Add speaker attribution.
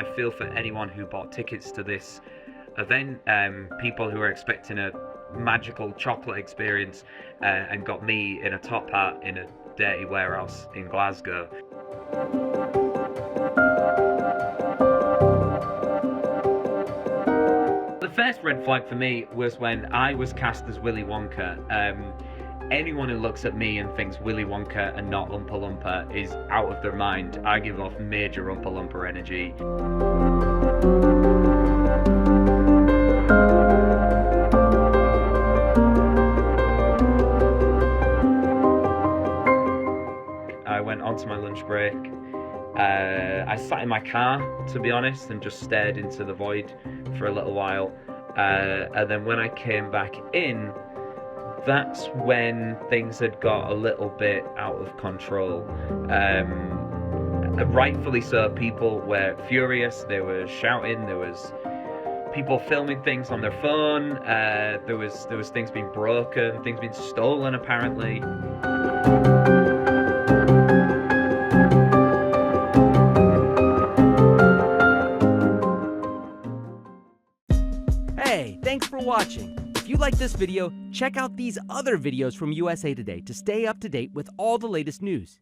Speaker 1: I feel for anyone who bought tickets to this event, people who are expecting a magical chocolate experience and got me in a top hat in a dirty warehouse in Glasgow. The first red flag for me was when I was cast as Willy Wonka. Anyone who looks at me and thinks Willy Wonka and not Oompa Loompa is out of their mind. I give off major Oompa Loompa energy. I went onto my lunch break. I sat in my car, to be honest, and just stared into the void for a little while. And then when I came back in, that's when things had got a little bit out of control. Rightfully so, people were furious, they were shouting, there was people filming things on their phone, there was things being broken, things being stolen apparently.
Speaker 2: Hey, thanks for watching. If you like this video, check out these other videos from USA Today to stay up to date with all the latest news.